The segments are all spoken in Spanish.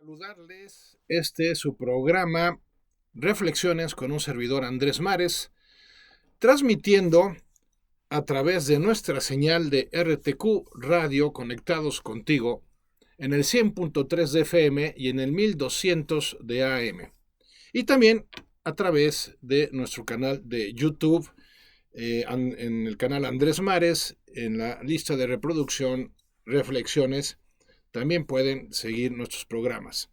Saludarles. Este es su programa Reflexiones con un servidor Andrés Mares, transmitiendo a través de nuestra señal de RTQ Radio conectados contigo en el 100.3 de FM y en el 1200 de AM. Y también a través de nuestro canal de YouTube, en el canal Andrés Mares, en la lista de reproducción Reflexiones. También pueden seguir nuestros programas.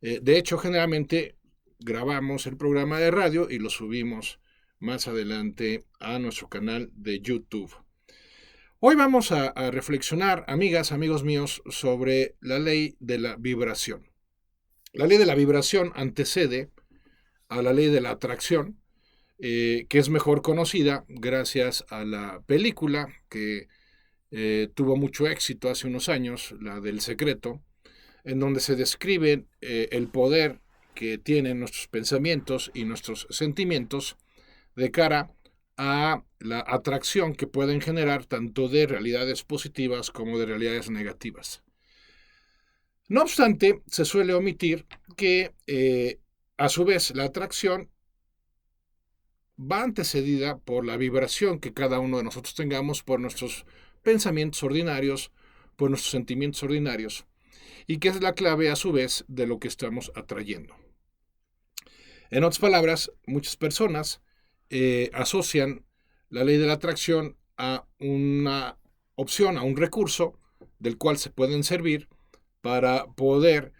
De hecho, generalmente grabamos el programa de radio y lo subimos más adelante a nuestro canal de YouTube. Hoy vamos a reflexionar, amigas, amigos míos, sobre la ley de la vibración. La ley de la vibración antecede a la ley de la atracción, que es mejor conocida gracias a la película que tuvo mucho éxito hace unos años, la del Secreto, en donde se describe el poder que tienen nuestros pensamientos y nuestros sentimientos de cara a la atracción que pueden generar tanto de realidades positivas como de realidades negativas. No obstante, se suele omitir que a su vez la atracción va antecedida por la vibración que cada uno de nosotros tengamos por nuestros pensamientos ordinarios, por nuestros sentimientos ordinarios, y que es la clave a su vez de lo que estamos atrayendo. En otras palabras, muchas personas asocian la ley de la atracción a una opción, a un recurso del cual se pueden servir para poder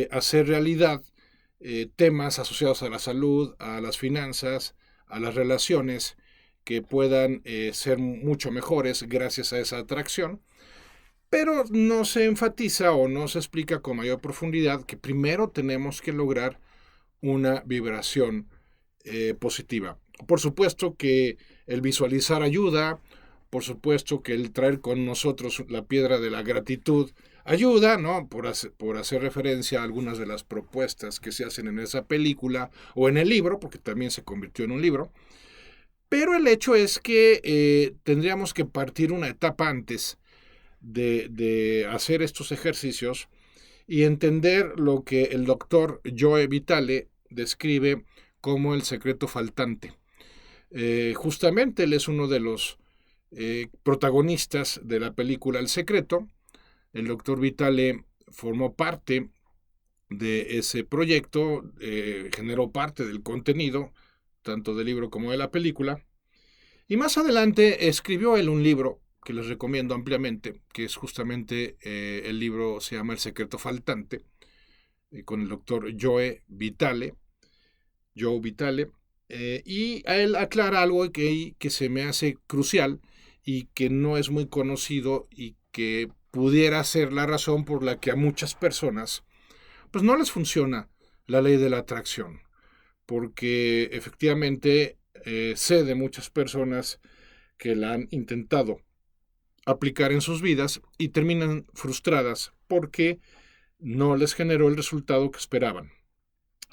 hacer realidad temas asociados a la salud, a las finanzas, a las relaciones que puedan ser mucho mejores gracias a esa atracción. Pero no se enfatiza o no se explica con mayor profundidad que primero tenemos que lograr una vibración positiva. Por supuesto que el visualizar ayuda, por supuesto que el traer con nosotros la piedra de la gratitud ayuda, ¿no? Por hacer referencia a algunas de las propuestas que se hacen en esa película o en el libro, porque también se convirtió en un libro. Pero el hecho es que tendríamos que partir una etapa antes de hacer estos ejercicios y entender lo que el doctor Joe Vitale describe como el secreto faltante. Justamente él es uno de los protagonistas de la película El Secreto. El doctor Vitale formó parte de ese proyecto, generó parte del contenido, tanto del libro como de la película. Y más adelante escribió él un libro que les recomiendo ampliamente, que es justamente el libro se llama El Secreto Faltante, con el doctor Joe Vitale, y a él aclara algo que se me hace crucial y que no es muy conocido y que pudiera ser la razón por la que a muchas personas pues no les funciona la ley de la atracción, porque efectivamente sé de muchas personas que la han intentado aplicar en sus vidas y terminan frustradas porque no les generó el resultado que esperaban.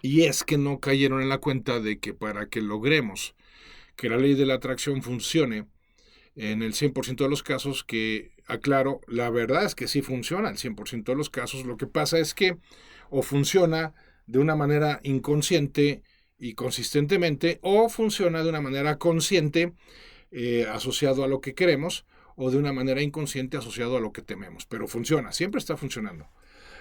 Y es que no cayeron en la cuenta de que para que logremos que la ley de la atracción funcione en el 100% de los casos, que aclaro, la verdad es que sí funciona el 100% de los casos, lo que pasa es que o funciona de una manera inconsciente y consistentemente, o funciona de una manera consciente asociado a lo que queremos, o de una manera inconsciente asociado a lo que tememos, pero funciona, siempre está funcionando.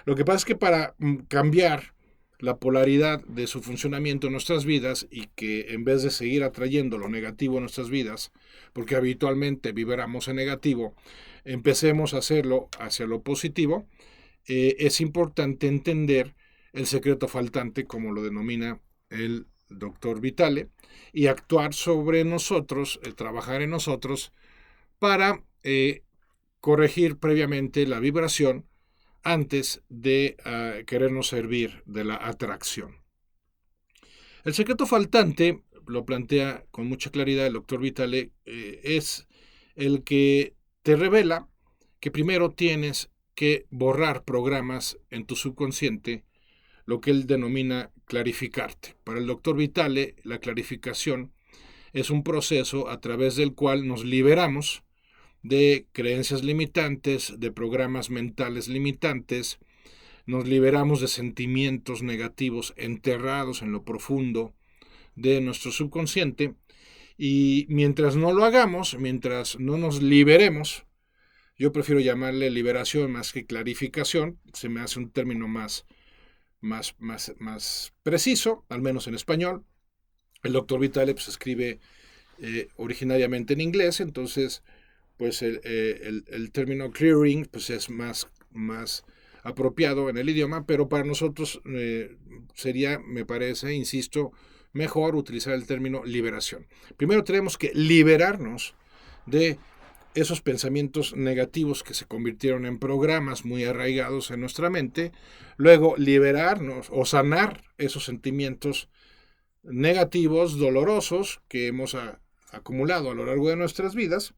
Lo que pasa es que para cambiar la polaridad de su funcionamiento en nuestras vidas y que en vez de seguir atrayendo lo negativo en nuestras vidas, porque habitualmente vibramos en negativo, empecemos a hacerlo hacia lo positivo, es importante entender el secreto faltante, como lo denomina el doctor Vitale, y actuar sobre nosotros, trabajar en nosotros para corregir previamente la vibración antes de querernos servir de la atracción. El secreto faltante, lo plantea con mucha claridad el doctor Vitale, es el que te revela que primero tienes que borrar programas en tu subconsciente, lo que él denomina clarificarte. Para el doctor Vitale, la clarificación es un proceso a través del cual nos liberamos de creencias limitantes, de programas mentales limitantes, nos liberamos de sentimientos negativos enterrados en lo profundo de nuestro subconsciente, y mientras no lo hagamos, mientras no nos liberemos, yo prefiero llamarle liberación más que clarificación, se me hace un término más preciso, al menos en español. El doctor Vitale pues escribe originariamente en inglés, entonces pues el término clearing pues es más apropiado en el idioma, pero para nosotros sería, me parece, insisto, mejor utilizar el término liberación. Primero tenemos que liberarnos de esos pensamientos negativos que se convirtieron en programas muy arraigados en nuestra mente, luego liberarnos o sanar esos sentimientos negativos, dolorosos, que hemos acumulado a lo largo de nuestras vidas,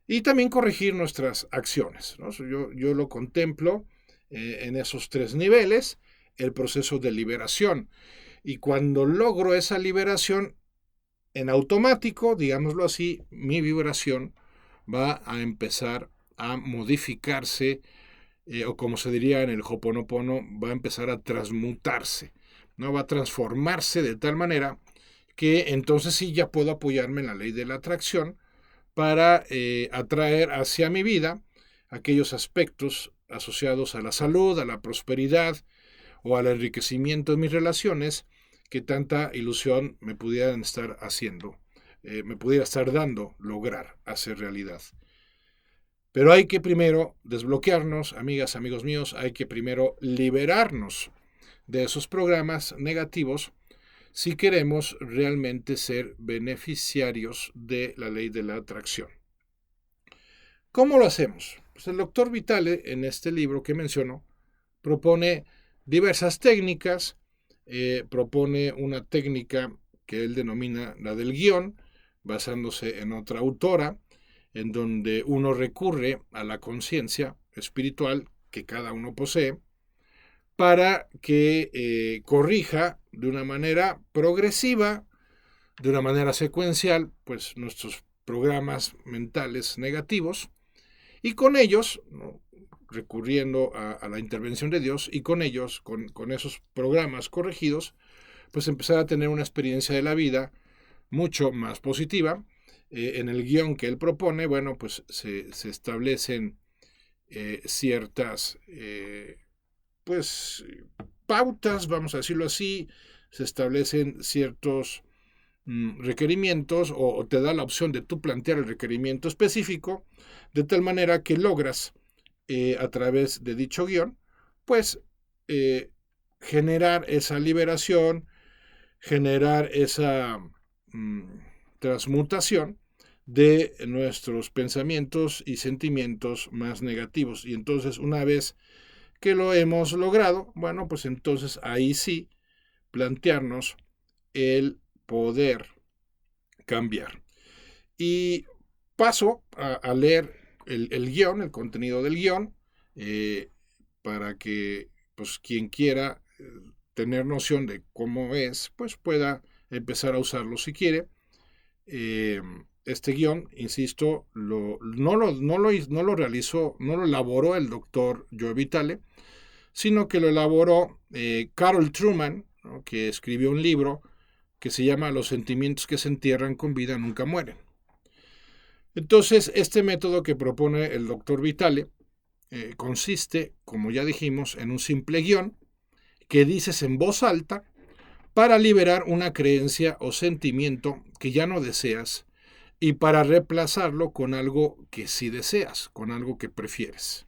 y también corregir nuestras acciones, ¿no? Yo lo contemplo en esos 3 niveles, el proceso de liberación. Y cuando logro esa liberación, en automático, digámoslo así, mi vibración va a empezar a modificarse, o como se diría en el Ho'oponopono, va a empezar a transmutarse, ¿no? Va a transformarse de tal manera que entonces sí ya puedo apoyarme en la ley de la atracción para atraer hacia mi vida aquellos aspectos asociados a la salud, a la prosperidad o al enriquecimiento de mis relaciones que tanta ilusión me pudieran estar haciendo, me pudiera estar dando lograr hacer realidad. Pero hay que primero desbloquearnos, amigas, amigos míos, hay que primero liberarnos de esos programas negativos si queremos realmente ser beneficiarios de la ley de la atracción. ¿Cómo lo hacemos? Pues el doctor Vitale, en este libro que menciono, propone diversas técnicas, propone una técnica que él denomina la del guión, basándose en otra autora, en donde uno recurre a la conciencia espiritual que cada uno posee, para que corrija de una manera progresiva, de una manera secuencial, pues nuestros programas mentales negativos, y con ellos, ¿no?, recurriendo a la intervención de Dios, y con ellos, con esos programas corregidos, pues empezar a tener una experiencia de la vida mucho más positiva. En el guión que él propone, bueno, pues se establecen ciertas pues pautas, vamos a decirlo así, se establecen ciertos requerimientos, o te da la opción de tú plantear el requerimiento específico, de tal manera que logras a través de dicho guión, pues generar esa liberación, generar esa transmutación de nuestros pensamientos y sentimientos más negativos. Y entonces, una vez que lo hemos logrado, bueno, pues entonces ahí sí plantearnos el poder cambiar. Y paso a leer el guión, el contenido del guión, para que pues quien quiera tener noción de cómo es, pues pueda empezar a usarlo si quiere. Este guión, insisto, no lo realizó, no lo elaboró el doctor Joe Vitale, sino que lo elaboró Carol Trueman, ¿no?, que escribió un libro que se llama Los sentimientos que se entierran con vida nunca mueren. Entonces, este método que propone el doctor Vitale consiste, como ya dijimos, en un simple guión que dices en voz alta para liberar una creencia o sentimiento que ya no deseas y para reemplazarlo con algo que sí deseas, con algo que prefieres.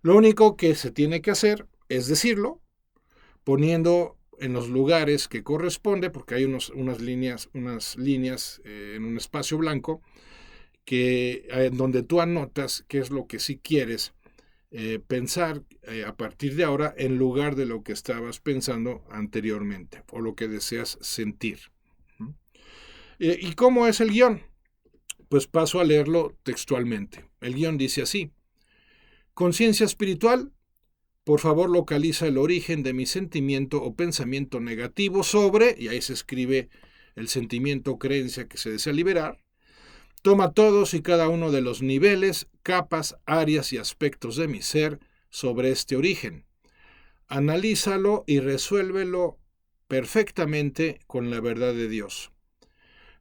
Lo único que se tiene que hacer es decirlo, poniendo en los lugares que corresponde, porque hay unas líneas en un espacio blanco en donde tú anotas qué es lo que sí quieres pensar a partir de ahora, en lugar de lo que estabas pensando anteriormente o lo que deseas sentir. ¿Y cómo es el guión? Pues paso a leerlo textualmente. El guión dice así: conciencia espiritual, por favor localiza el origen de mi sentimiento o pensamiento negativo sobre, y ahí se escribe el sentimiento o creencia que se desea liberar. Toma todos y cada uno de los niveles, capas, áreas y aspectos de mi ser sobre este origen. Analízalo y resuélvelo perfectamente con la verdad de Dios.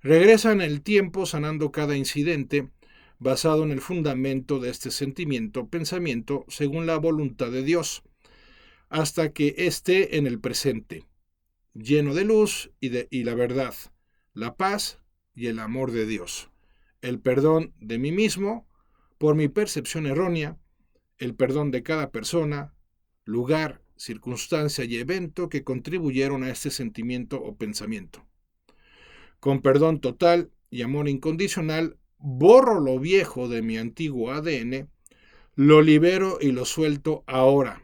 Regresa en el tiempo sanando cada incidente basado en el fundamento de este sentimiento, pensamiento, según la voluntad de Dios, hasta que esté en el presente, lleno de luz y la verdad, la paz y el amor de Dios, el perdón de mí mismo por mi percepción errónea, el perdón de cada persona, lugar, circunstancia y evento que contribuyeron a este sentimiento o pensamiento. Con perdón total y amor incondicional, borro lo viejo de mi antiguo ADN, lo libero y lo suelto ahora.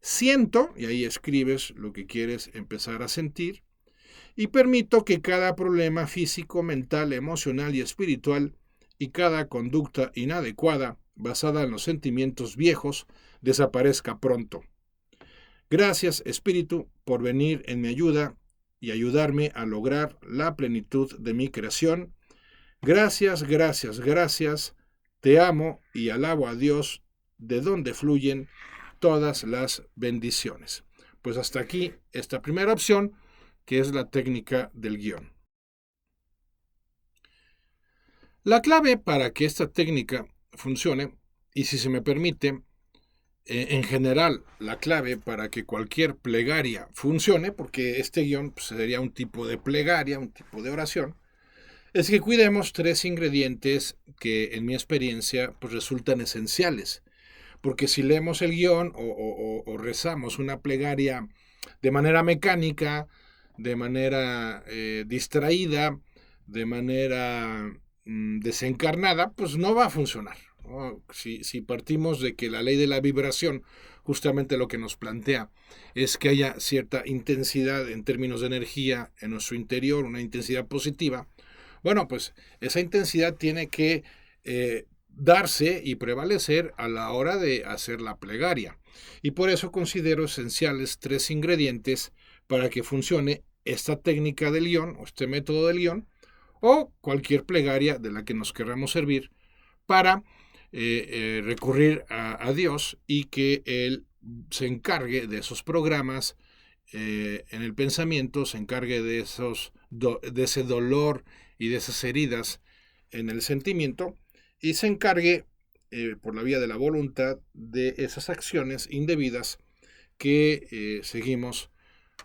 Siento, y ahí escribes lo que quieres empezar a sentir, y permito que cada problema físico, mental, emocional y espiritual y cada conducta inadecuada basada en los sentimientos viejos desaparezca pronto. Gracias, Espíritu, por venir en mi ayuda y ayudarme a lograr la plenitud de mi creación. Gracias, gracias, gracias. Te amo y alabo a Dios, de donde fluyen todas las bendiciones. Pues hasta aquí esta primera opción, que es la técnica del guión. La clave para que esta técnica funcione, y si se me permite, en general, la clave para que cualquier plegaria funcione, porque este guión pues, sería un tipo de plegaria, un tipo de oración, es que cuidemos 3 ingredientes que en mi experiencia pues, resultan esenciales. Porque si leemos el guión o rezamos una plegaria de manera mecánica, de manera distraída, de manera desencarnada, pues no va a funcionar, ¿no? Si partimos de que la ley de la vibración, justamente lo que nos plantea, es que haya cierta intensidad en términos de energía en nuestro interior, una intensidad positiva, bueno, pues esa intensidad tiene que darse y prevalecer a la hora de hacer la plegaria. Y por eso considero esenciales 3 ingredientes para que funcione esta técnica del guión o este método del guión o cualquier plegaria de la que nos queramos servir para recurrir a Dios y que Él se encargue de esos programas en el pensamiento, se encargue de ese dolor y de esas heridas en el sentimiento y se encargue por la vía de la voluntad de esas acciones indebidas que seguimos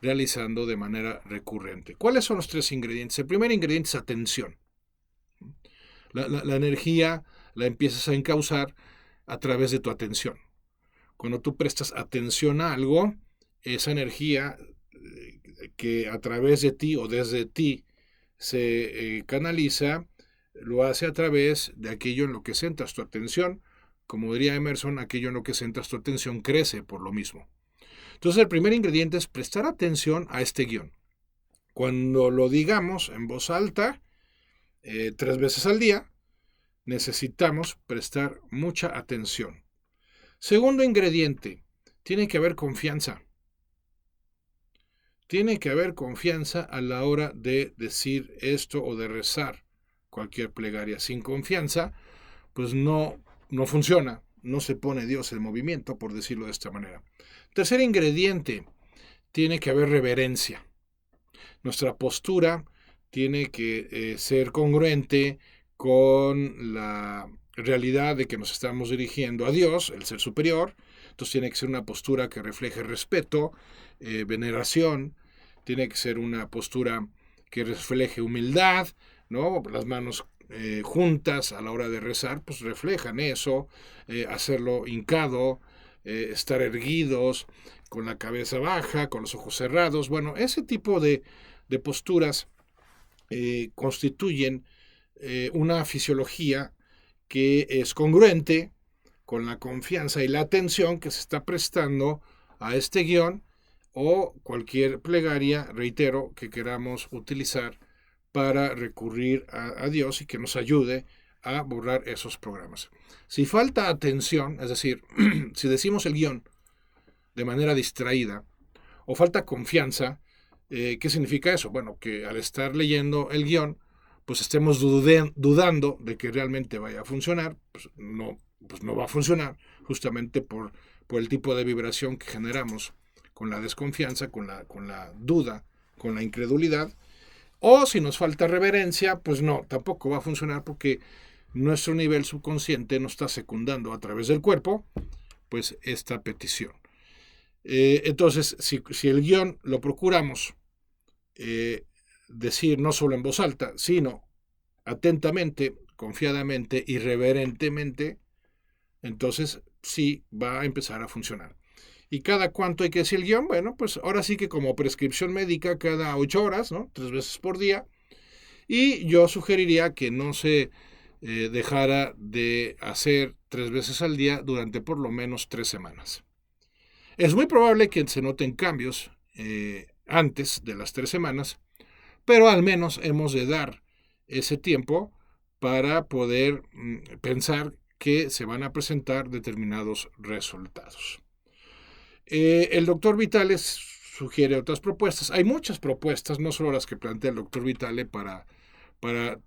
realizando de manera recurrente. ¿Cuáles son los 3 ingredientes? El primer ingrediente es atención. La energía la empiezas a encauzar a través de tu atención. Cuando tú prestas atención a algo, esa energía que a través de ti o desde ti se canaliza, lo hace a través de aquello en lo que centras tu atención. Como diría Emerson, aquello en lo que centras tu atención crece por lo mismo. Entonces el primer ingrediente es prestar atención a este guión. Cuando lo digamos en voz alta, 3 veces al día, necesitamos prestar mucha atención. Segundo ingrediente, tiene que haber confianza. Tiene que haber confianza a la hora de decir esto o de rezar cualquier plegaria. Sin confianza, pues no funciona, no se pone Dios en movimiento, por decirlo de esta manera. Tercer ingrediente, tiene que haber reverencia. Nuestra postura tiene que ser congruente con la realidad de que nos estamos dirigiendo a Dios, el ser superior. Entonces tiene que ser una postura que refleje respeto, veneración, tiene que ser una postura que refleje humildad, ¿no? Las manos juntas a la hora de rezar, pues reflejan eso, hacerlo hincado, estar erguidos, con la cabeza baja, con los ojos cerrados. Bueno, ese tipo de posturas constituyen una fisiología que es congruente con la confianza y la atención que se está prestando a este guión o cualquier plegaria, reitero, que queramos utilizar para recurrir a Dios y que nos ayude a borrar esos programas. Si falta atención, es decir, si decimos el guión de manera distraída o falta confianza, ¿qué significa eso? Bueno, que al estar leyendo el guión, pues estemos dudando de que realmente vaya a funcionar, pues no va a funcionar justamente por por el tipo de vibración que generamos con la desconfianza, con la duda, con la incredulidad. O si nos falta reverencia, pues no, tampoco va a funcionar porque nuestro nivel subconsciente no está secundando a través del cuerpo, pues esta petición. Entonces, si el guión lo procuramos decir no solo en voz alta, sino atentamente, confiadamente y reverentemente, entonces sí va a empezar a funcionar. ¿Y cada cuánto hay que decir el guión? Bueno, pues ahora sí que como prescripción médica cada 8 horas, ¿no? 3 veces por día. Y yo sugeriría que no se dejara de hacer 3 veces al día durante por lo menos 3 semanas. Es muy probable que se noten cambios antes de las 3 semanas, pero al menos hemos de dar ese tiempo para poder pensar que se van a presentar determinados resultados. El doctor Vitale sugiere otras propuestas. Hay muchas propuestas, no solo las que plantea el doctor Vitale para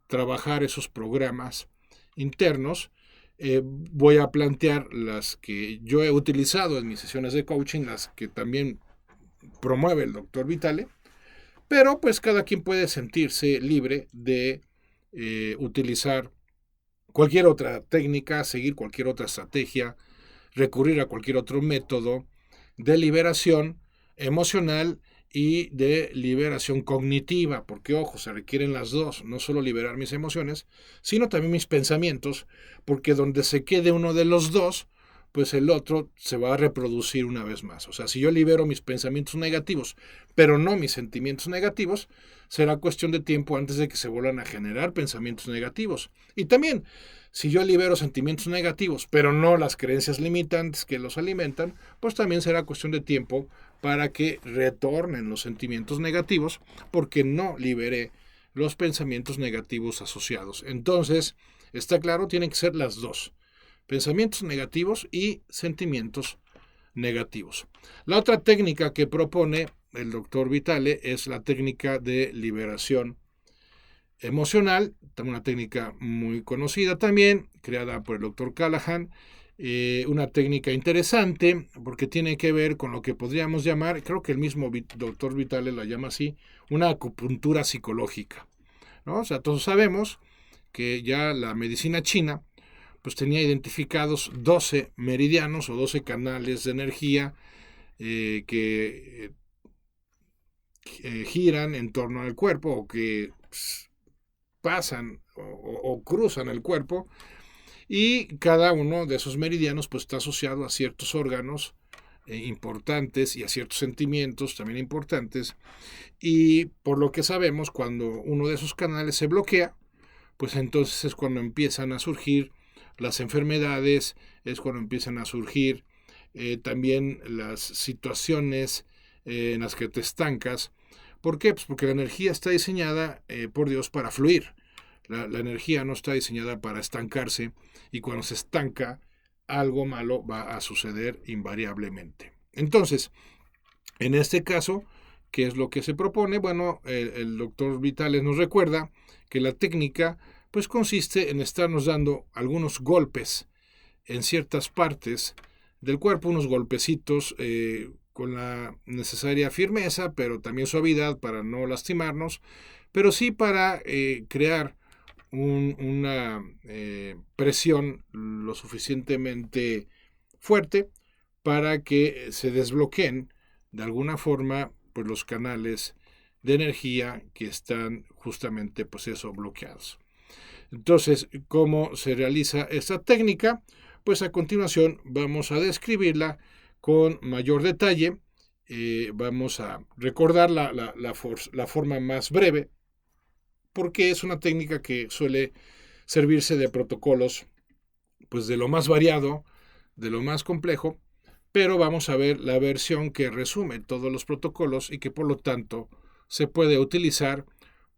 trabajar esos programas internos. Voy a plantear las que yo he utilizado en mis sesiones de coaching, las que también promueve el doctor Vitale, pero pues cada quien puede sentirse libre de utilizar cualquier otra técnica, seguir cualquier otra estrategia, recurrir a cualquier otro método de liberación emocional y de liberación cognitiva, porque ojo, se requieren las dos, no solo liberar mis emociones, sino también mis pensamientos, porque donde se quede uno de los dos, pues el otro se va a reproducir una vez más. O sea, si yo libero mis pensamientos negativos, pero no mis sentimientos negativos, será cuestión de tiempo antes de que se vuelvan a generar pensamientos negativos. Y también, si yo libero sentimientos negativos, pero no las creencias limitantes que los alimentan, pues también será cuestión de tiempo para que retornen los sentimientos negativos, porque no liberé los pensamientos negativos asociados. Entonces, está claro, tienen que ser las dos. Pensamientos negativos y sentimientos negativos. La otra técnica que propone el doctor Vitale es la técnica de liberación emocional, una técnica muy conocida también, creada por el doctor Callahan, una técnica interesante porque tiene que ver con lo que podríamos llamar, creo que el mismo doctor Vitale la llama así, una acupuntura psicológica, ¿no? O sea, todos sabemos que ya la medicina china pues tenía identificados 12 meridianos o 12 canales de energía que giran en torno al cuerpo o que pasan o cruzan el cuerpo, y cada uno de esos meridianos pues está asociado a ciertos órganos importantes y a ciertos sentimientos también importantes, y por lo que sabemos, cuando uno de esos canales se bloquea, pues entonces es cuando empiezan a surgir las enfermedades, es cuando empiezan a surgir también las situaciones en las que te estancas. ¿Por qué? Pues porque la energía está diseñada por Dios para fluir. La energía no está diseñada para estancarse, y cuando se estanca, algo malo va a suceder invariablemente. Entonces, en este caso, ¿qué es lo que se propone? Bueno, el doctor Vitale nos recuerda que la técnica pues consiste en estarnos dando algunos golpes en ciertas partes del cuerpo, unos golpecitos con la necesaria firmeza, pero también suavidad para no lastimarnos, pero sí para crear una presión lo suficientemente fuerte para que se desbloqueen de alguna forma pues los canales de energía que están justamente pues eso, bloqueados. Entonces, ¿cómo se realiza esta técnica? Pues a continuación vamos a describirla con mayor detalle. Vamos a recordar la forma más breve, porque es una técnica que suele servirse de protocolos pues de lo más variado, de lo más complejo, pero vamos a ver la versión que resume todos los protocolos y que por lo tanto se puede utilizar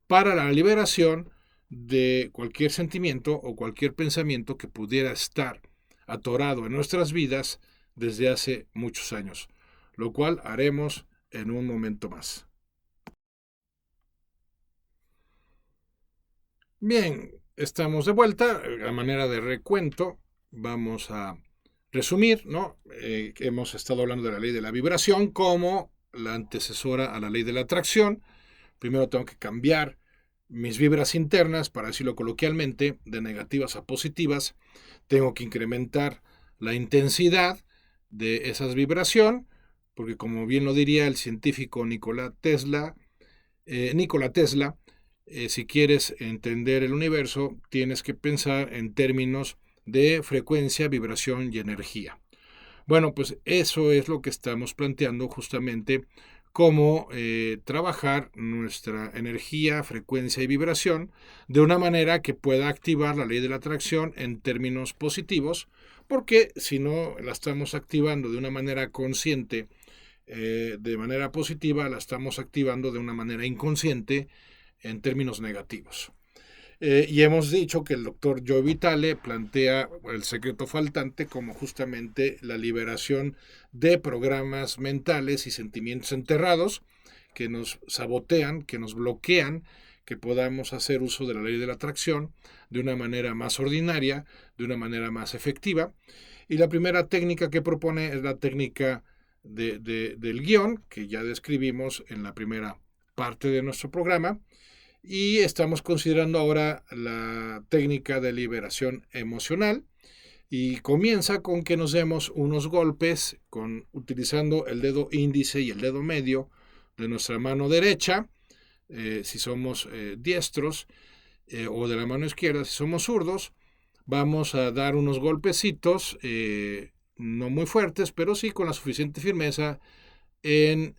para la liberación de cualquier sentimiento o cualquier pensamiento que pudiera estar atorado en nuestras vidas desde hace muchos años, lo cual haremos en un momento más. Bien, estamos de vuelta. A manera de recuento, vamos a resumir, ¿no? Hemos estado hablando de la ley de la vibración como la antecesora a la ley de la atracción. Primero tengo que cambiar mis vibras internas, para decirlo coloquialmente, de negativas a positivas. Tengo que incrementar la intensidad de esa vibración, porque como bien lo diría el científico Nikola Tesla, si quieres entender el universo, tienes que pensar en términos de frecuencia, vibración y energía. Bueno, pues eso es lo que estamos planteando justamente, cómo trabajar nuestra energía, frecuencia y vibración de una manera que pueda activar la ley de la atracción en términos positivos, porque si no la estamos activando de una manera consciente, de manera positiva, la estamos activando de una manera inconsciente en términos negativos. Y hemos dicho que el doctor Joe Vitale plantea el secreto faltante como justamente la liberación de programas mentales y sentimientos enterrados que nos sabotean, que nos bloquean, que podamos hacer uso de la ley de la atracción de una manera más ordinaria, de una manera más efectiva. Y la primera técnica que propone es la técnica del guión, que ya describimos en la primera parte de nuestro programa. Y estamos considerando ahora la técnica de liberación emocional, y comienza con que nos demos unos golpes utilizando el dedo índice y el dedo medio de nuestra mano derecha, si somos diestros, o de la mano izquierda si somos zurdos. Vamos a dar unos golpecitos, no muy fuertes, pero sí con la suficiente firmeza en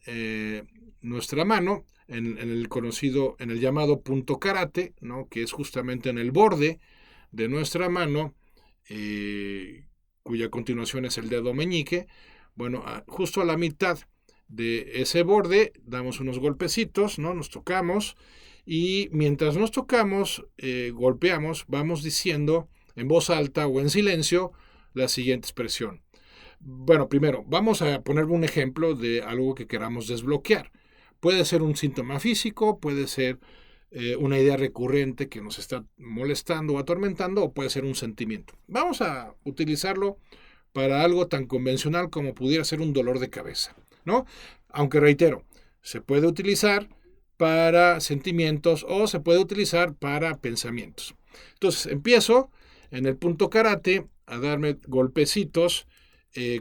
nuestra mano, en el llamado punto karate, ¿no? Que es justamente en el borde de nuestra mano, cuya continuación es el dedo meñique. Bueno, justo a la mitad de ese borde damos unos golpecitos, ¿no? Nos tocamos, y mientras nos tocamos, golpeamos, vamos diciendo en voz alta o en silencio la siguiente expresión. Bueno, primero, vamos a poner un ejemplo de algo que queramos desbloquear. Puede ser un síntoma físico, puede ser una idea recurrente que nos está molestando o atormentando, o puede ser un sentimiento. Vamos a utilizarlo para algo tan convencional como pudiera ser un dolor de cabeza, ¿no? Aunque reitero, se puede utilizar para sentimientos o se puede utilizar para pensamientos. Entonces, empiezo en el punto karate a darme golpecitos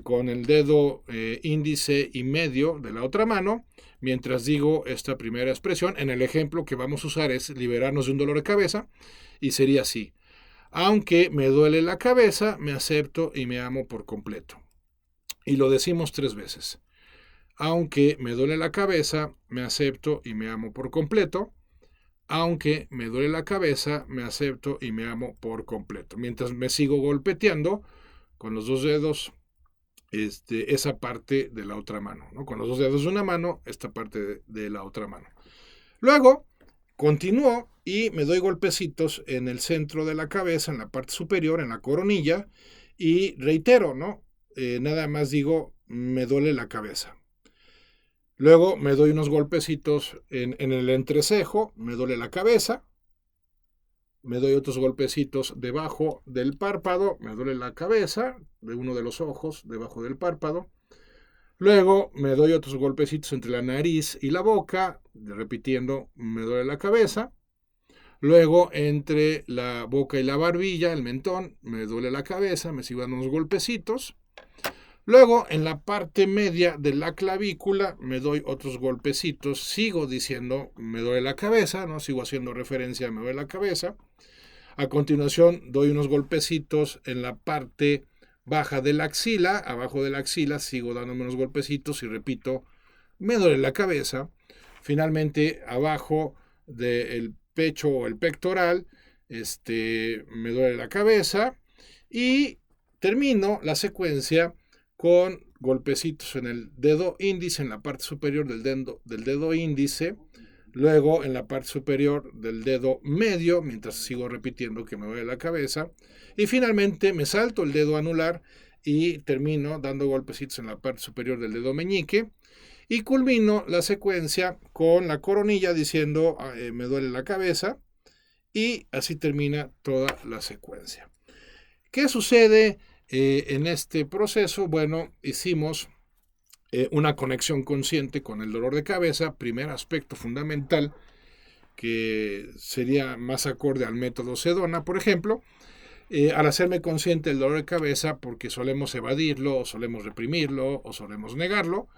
con el dedo índice y medio de la otra mano, mientras digo esta primera expresión. En el ejemplo que vamos a usar es liberarnos de un dolor de cabeza, y sería así: aunque me duele la cabeza, me acepto y me amo por completo. Y lo decimos 3 veces. Aunque me duele la cabeza, me acepto y me amo por completo. Aunque me duele la cabeza, me acepto y me amo por completo. Mientras me sigo golpeteando con los 2 dedos esa parte de la otra mano, ¿no? Con los 2 dedos de una mano, esta parte de la otra mano. Luego, continúo y me doy golpecitos en el centro de la cabeza, en la parte superior, en la coronilla, y reitero, ¿no? Nada más digo, me duele la cabeza. Luego me doy unos golpecitos en el entrecejo, me duele la cabeza. Me doy otros golpecitos debajo del párpado, me duele la cabeza, de uno de los ojos, debajo del párpado. Luego me doy otros golpecitos entre la nariz y la boca, repitiendo, me duele la cabeza. Luego entre la boca y la barbilla, el mentón, me duele la cabeza, me sigo dando unos golpecitos. Luego en la parte media de la clavícula me doy otros golpecitos, sigo diciendo, me duele la cabeza, ¿no? Sigo haciendo referencia a me duele la cabeza. A continuación doy unos golpecitos en la parte baja de la axila, abajo de la axila sigo dándome unos golpecitos y repito, me duele la cabeza. Finalmente, abajo del pecho o el pectoral, me duele la cabeza, y termino la secuencia con golpecitos en el dedo índice, en la parte superior del dedo índice. Luego en la parte superior del dedo medio, mientras sigo repitiendo que me duele la cabeza. Y finalmente me salto el dedo anular y termino dando golpecitos en la parte superior del dedo meñique. Y culmino la secuencia con la coronilla diciendo me duele la cabeza. Y así termina toda la secuencia. ¿Qué sucede En este proceso, bueno, hicimos una conexión consciente con el dolor de cabeza, primer aspecto fundamental, que sería más acorde al método Sedona, por ejemplo, al hacerme consciente del dolor de cabeza, porque solemos evadirlo, o solemos reprimirlo, o solemos negarlo,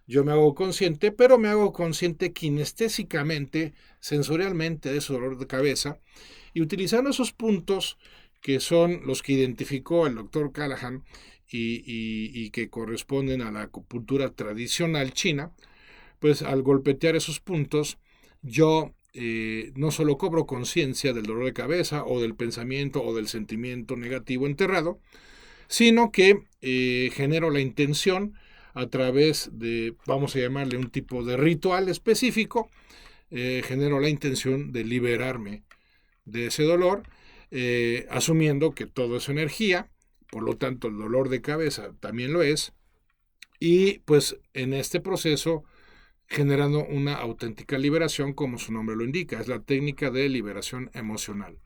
yo me hago consciente, pero me hago consciente kinestésicamente, sensorialmente de ese dolor de cabeza, y utilizando esos puntos que son los que identificó el doctor Callahan y que corresponden a la acupuntura tradicional china, pues al golpetear esos puntos, yo no solo cobro conciencia del dolor de cabeza o del pensamiento o del sentimiento negativo enterrado, sino que genero la intención a través de, vamos a llamarle un tipo de ritual específico, genero la intención de liberarme de ese dolor, asumiendo que todo es energía, por lo tanto el dolor de cabeza también lo es, y pues en este proceso generando una auténtica liberación, como su nombre lo indica, es la técnica de liberación emocional.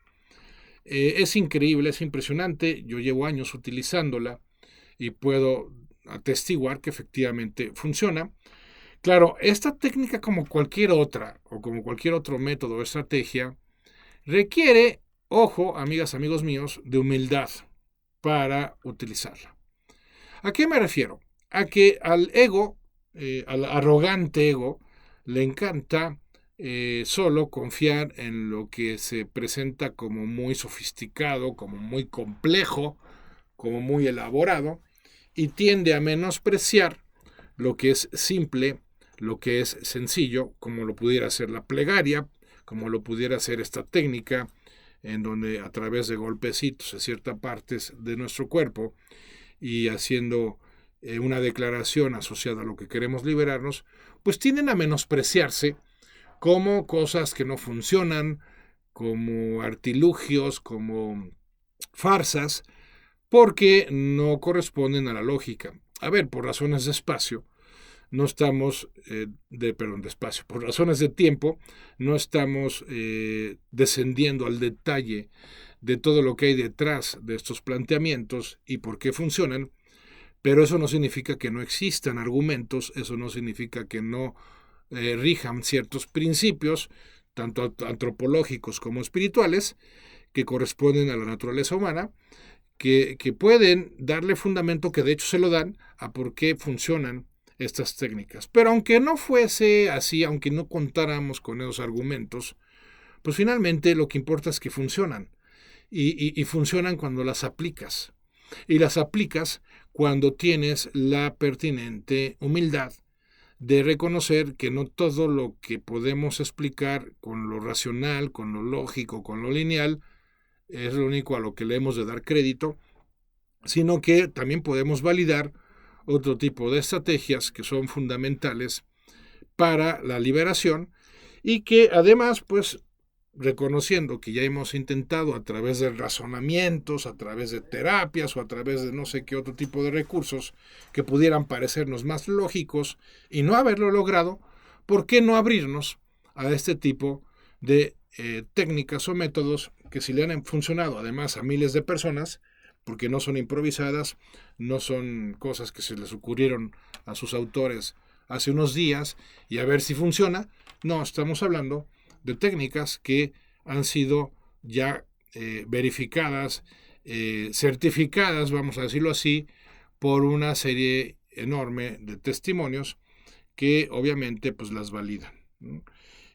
Es increíble, es impresionante, yo llevo años utilizándola y puedo atestiguar que efectivamente funciona. Claro, esta técnica, como cualquier otra o como cualquier otro método o estrategia, requiere, ojo, amigas, amigos míos, de humildad para utilizarla. ¿A qué me refiero? A que al ego, al arrogante ego, le encanta solo confiar en lo que se presenta como muy sofisticado, como muy complejo, como muy elaborado, y tiende a menospreciar lo que es simple, lo que es sencillo, como lo pudiera ser la plegaria, como lo pudiera ser esta técnica, en donde a través de golpecitos en ciertas partes de nuestro cuerpo y haciendo una declaración asociada a lo que queremos liberarnos, pues tienden a menospreciarse como cosas que no funcionan, como artilugios, como farsas, porque no corresponden a la lógica. A ver, por razones de espacio, no estamos, de espacio, por razones de tiempo, no estamos descendiendo al detalle de todo lo que hay detrás de estos planteamientos y por qué funcionan, pero eso no significa que no existan argumentos, eso no significa que no rijan ciertos principios, tanto antropológicos como espirituales, que corresponden a la naturaleza humana, que pueden darle fundamento, que de hecho se lo dan, a por qué funcionan estas técnicas. Pero aunque no fuese así, aunque no contáramos con esos argumentos, pues finalmente lo que importa es que funcionan. Y funcionan cuando las aplicas. Y las aplicas cuando tienes la pertinente humildad de reconocer que no todo lo que podemos explicar con lo racional, con lo lógico, con lo lineal, es lo único a lo que le hemos de dar crédito, sino que también podemos validar otro tipo de estrategias que son fundamentales para la liberación y que además, pues, reconociendo que ya hemos intentado a través de razonamientos, a través de terapias o a través de no sé qué otro tipo de recursos que pudieran parecernos más lógicos y no haberlo logrado, ¿por qué no abrirnos a este tipo de técnicas o métodos que si le han funcionado además a miles de personas, porque no son improvisadas, no son cosas que se les ocurrieron a sus autores hace unos días y a ver si funciona? No, estamos hablando de técnicas que han sido ya verificadas, certificadas, vamos a decirlo así, por una serie enorme de testimonios que obviamente pues las validan, ¿no?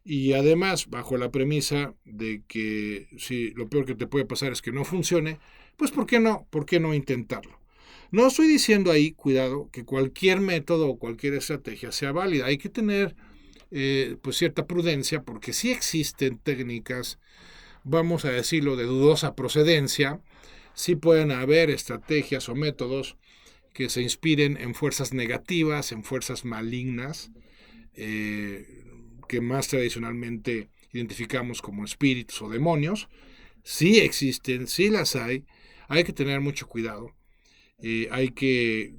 Y además bajo la premisa de que si lo peor que te puede pasar es que no funcione, pues ¿por qué no? ¿Por qué no intentarlo? No estoy diciendo ahí, cuidado, que cualquier método o cualquier estrategia sea válida. Hay que tener pues cierta prudencia, porque sí existen técnicas, vamos a decirlo, de dudosa procedencia, sí pueden haber estrategias o métodos que se inspiren en fuerzas negativas, en fuerzas malignas, que más tradicionalmente identificamos como espíritus o demonios. Sí existen, sí las hay que tener mucho cuidado. Hay que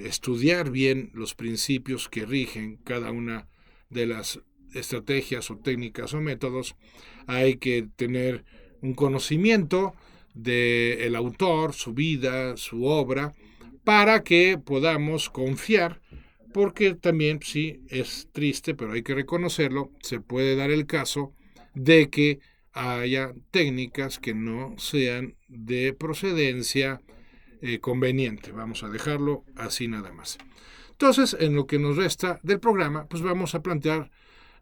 estudiar bien los principios que rigen cada una de las estrategias o técnicas o métodos. Hay que tener un conocimiento del autor, su vida, su obra, para que podamos confiar, porque también, sí, es triste, pero hay que reconocerlo, se puede dar el caso de que haya técnicas que no sean de procedencia conveniente. Vamos a dejarlo así nada más. Entonces, en lo que nos resta del programa, pues vamos a plantear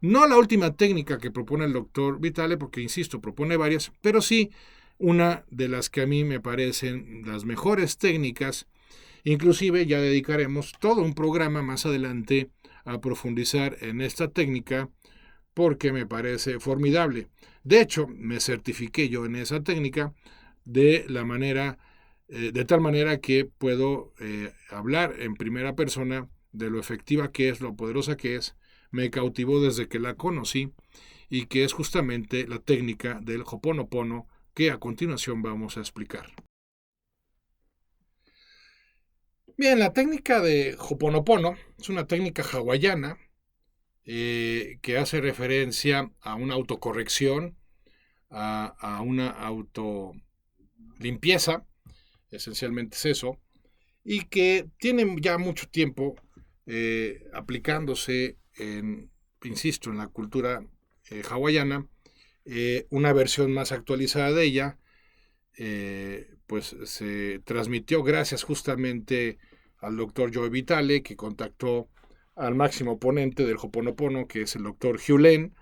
no la última técnica que propone el doctor Vitale, porque, insisto, propone varias, pero sí una de las que a mí me parecen las mejores técnicas. Inclusive ya dedicaremos todo un programa más adelante a profundizar en esta técnica porque me parece formidable. De hecho, me certifiqué yo en esa técnica de tal manera que puedo hablar en primera persona de lo efectiva que es, lo poderosa que es. Me cautivó desde que la conocí y que es justamente la técnica del Ho'oponopono que a continuación vamos a explicar. Bien, la técnica de Ho'oponopono es una técnica hawaiana que hace referencia a una autocorrección, a una autolimpieza, esencialmente es eso, y que tiene ya mucho tiempo aplicándose insisto, en la cultura hawaiana. Una versión más actualizada de ella, pues se transmitió gracias justamente al doctor Joe Vitale, que contactó al máximo ponente del Ho'oponopono, que es el doctor Hugh Lane.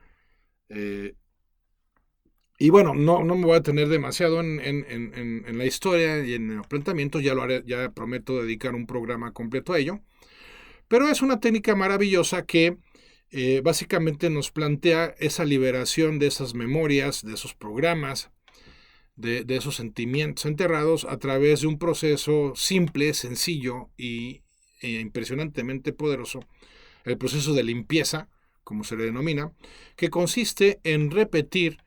Y bueno, no me voy a tener demasiado en la historia y en el planteamiento, ya lo haré, ya prometo dedicar un programa completo a ello. Pero es una técnica maravillosa que básicamente nos plantea esa liberación de esas memorias, de esos programas, de esos sentimientos enterrados a través de un proceso simple, sencillo e impresionantemente poderoso, el proceso de limpieza, como se le denomina, que consiste en repetir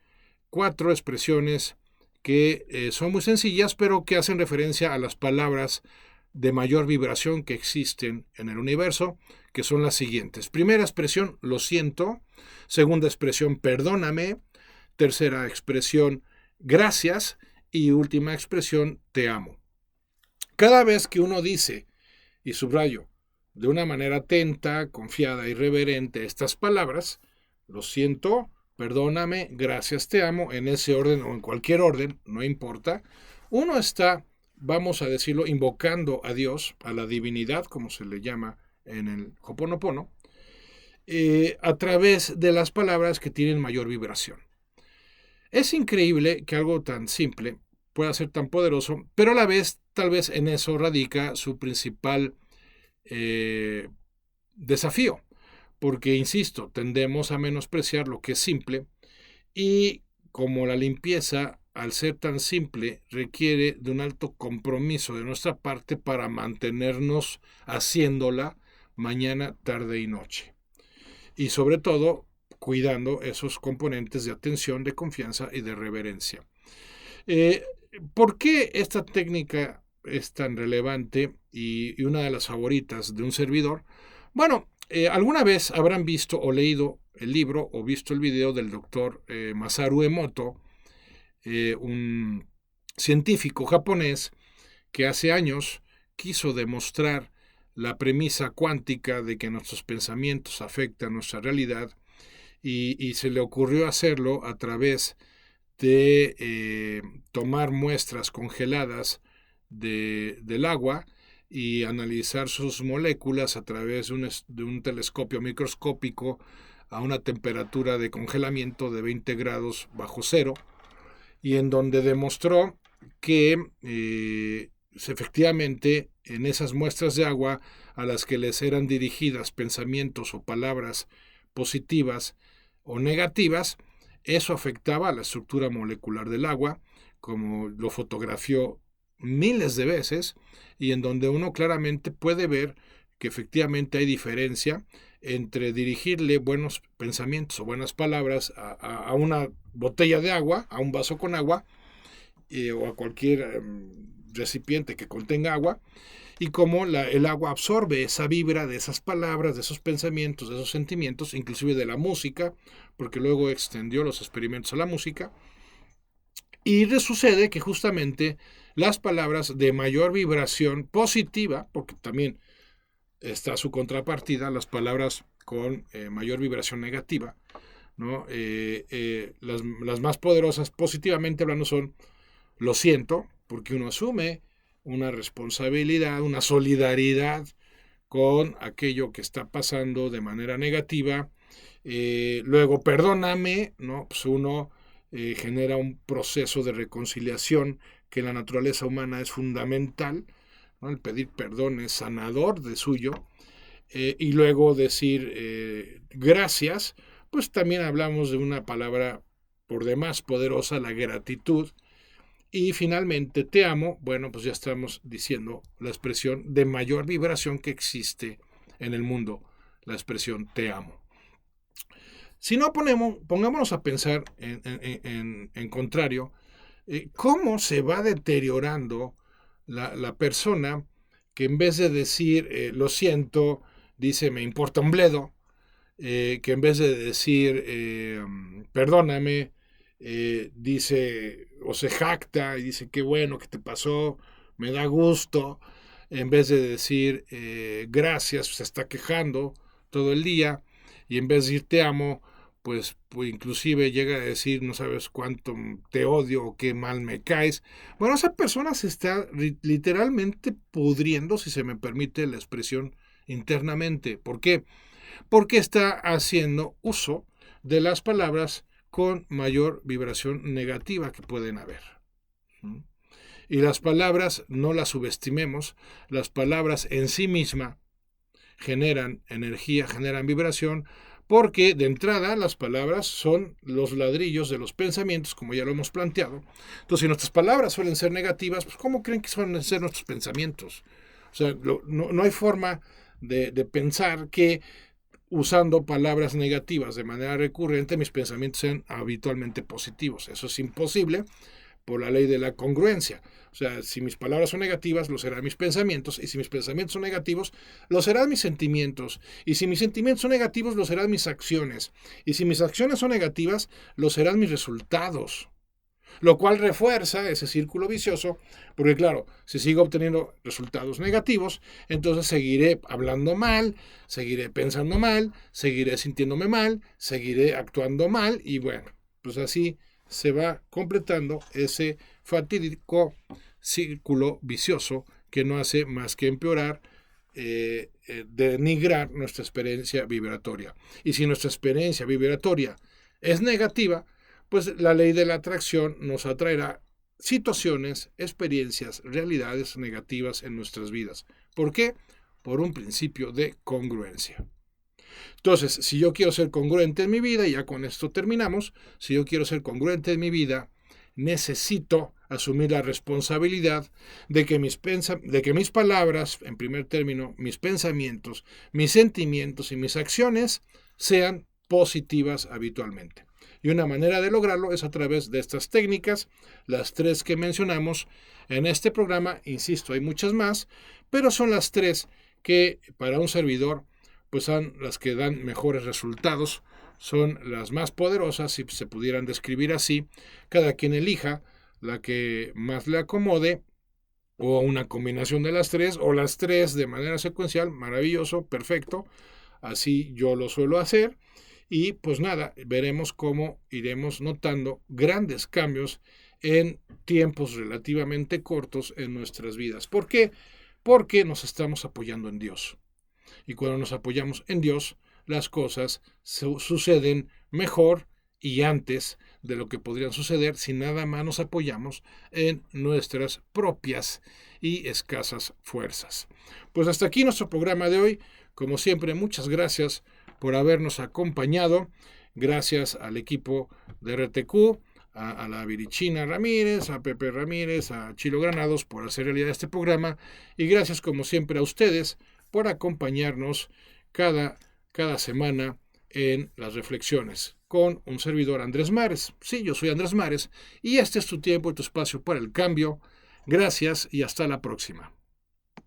4 expresiones que son muy sencillas, pero que hacen referencia a las palabras de mayor vibración que existen en el universo, que son las siguientes. Primera expresión, lo siento. Segunda expresión, perdóname. Tercera expresión, gracias. Y última expresión, te amo. Cada vez que uno dice, y subrayo, de una manera atenta, confiada y reverente estas palabras, lo siento, perdóname, gracias, te amo, en ese orden o en cualquier orden, no importa, uno está, vamos a decirlo, invocando a Dios, a la divinidad, como se le llama en el Ho'oponopono, a través de las palabras que tienen mayor vibración. Es increíble que algo tan simple pueda ser tan poderoso, pero a la vez, tal vez en eso radica su principal desafío, porque, insisto, tendemos a menospreciar lo que es simple y como la limpieza, al ser tan simple, requiere de un alto compromiso de nuestra parte para mantenernos haciéndola mañana, tarde y noche. Y sobre todo, cuidando esos componentes de atención, de confianza y de reverencia. ¿Por qué esta técnica es tan relevante y una de las favoritas de un servidor? Bueno, alguna vez habrán visto o leído el libro o visto el video del doctor Masaru Emoto, un científico japonés que hace años quiso demostrar la premisa cuántica de que nuestros pensamientos afectan nuestra realidad y se le ocurrió hacerlo a través de tomar muestras congeladas del agua y analizar sus moléculas a través de un telescopio microscópico a una temperatura de congelamiento de 20 grados bajo cero, y en donde demostró que efectivamente en esas muestras de agua a las que les eran dirigidas pensamientos o palabras positivas o negativas, eso afectaba a la estructura molecular del agua, como lo fotografió miles de veces, y en donde uno claramente puede ver que efectivamente hay diferencia entre dirigirle buenos pensamientos o buenas palabras a una botella de agua, a un vaso con agua, o a cualquier recipiente que contenga agua, y cómo el agua absorbe esa vibra de esas palabras, de esos pensamientos, de esos sentimientos, inclusive de la música, porque luego extendió los experimentos a la música, Y sucede que justamente las palabras de mayor vibración positiva, porque también está su contrapartida, las palabras con mayor vibración negativa, ¿no? Las más poderosas positivamente hablando son lo siento, porque uno asume una responsabilidad, una solidaridad con aquello que está pasando de manera negativa. Luego, perdóname, ¿no? Pues uno genera un proceso de reconciliación que en la naturaleza humana es fundamental, ¿no? El pedir perdón es sanador de suyo. Y luego decir gracias, pues también hablamos de una palabra por demás poderosa, la gratitud. Y finalmente, te amo, bueno, pues ya estamos diciendo la expresión de mayor vibración que existe en el mundo, la expresión te amo. Si no pongámonos a pensar en contrario, cómo se va deteriorando la persona que en vez de decir lo siento, dice me importa un bledo, que en vez de decir perdóname, dice o se jacta y dice qué bueno que te pasó, me da gusto, en vez de decir gracias, se está quejando todo el día, y en vez de decir te amo, pues inclusive llega a decir no sabes cuánto te odio o qué mal me caes. Bueno, esa persona se está literalmente pudriendo, si se me permite la expresión, internamente. ¿Por qué? Porque está haciendo uso de las palabras con mayor vibración negativa que pueden haber. Y las palabras no las subestimemos, las palabras en sí mismas generan energía, generan vibración, porque de entrada las palabras son los ladrillos de los pensamientos, como ya lo hemos planteado. Entonces, si nuestras palabras suelen ser negativas, pues ¿cómo creen que suelen ser nuestros pensamientos? O sea, no hay forma de pensar que usando palabras negativas de manera recurrente mis pensamientos sean habitualmente positivos. Eso es imposible por la ley de la congruencia. O sea, si mis palabras son negativas, lo serán mis pensamientos, y si mis pensamientos son negativos, lo serán mis sentimientos, y si mis sentimientos son negativos, lo serán mis acciones, y si mis acciones son negativas, lo serán mis resultados. Lo cual refuerza ese círculo vicioso, porque claro, si sigo obteniendo resultados negativos, entonces seguiré hablando mal, seguiré pensando mal, seguiré sintiéndome mal, seguiré actuando mal, y bueno, pues así se va completando ese fatídico círculo vicioso que no hace más que empeorar, denigrar nuestra experiencia vibratoria. Y si nuestra experiencia vibratoria es negativa, pues la ley de la atracción nos atraerá situaciones, experiencias, realidades negativas en nuestras vidas. ¿Por qué? Por un principio de congruencia. Entonces, si yo quiero ser congruente en mi vida, y ya con esto terminamos, si yo quiero ser congruente en mi vida, necesito asumir la responsabilidad de que mis palabras, en primer término, mis pensamientos, mis sentimientos y mis acciones sean positivas habitualmente. Y una manera de lograrlo es a través de estas técnicas, las 3 que mencionamos en este programa. Insisto, hay muchas más, pero son las 3 que para un servidor pues son las que dan mejores resultados, son las más poderosas, si se pudieran describir así. Cada quien elija la que más le acomode, o una combinación de las 3, o las 3 de manera secuencial. Maravilloso, perfecto, así yo lo suelo hacer. Y pues nada, veremos cómo iremos notando grandes cambios en tiempos relativamente cortos en nuestras vidas. ¿Por qué? Porque nos estamos apoyando en Dios. Y cuando nos apoyamos en Dios, las cosas suceden mejor y antes de lo que podrían suceder si nada más nos apoyamos en nuestras propias y escasas fuerzas. Pues hasta aquí nuestro programa de hoy. Como siempre, muchas gracias por habernos acompañado. Gracias al equipo de RTQ, a la Virichina Ramírez, a Pepe Ramírez, a Chilo Granados por hacer realidad este programa. Y gracias, como siempre, a ustedes por acompañarnos cada semana en las reflexiones con un servidor, Andrés Mares. Sí, yo soy Andrés Mares, y este es tu tiempo y tu espacio para el cambio. Gracias y hasta la próxima.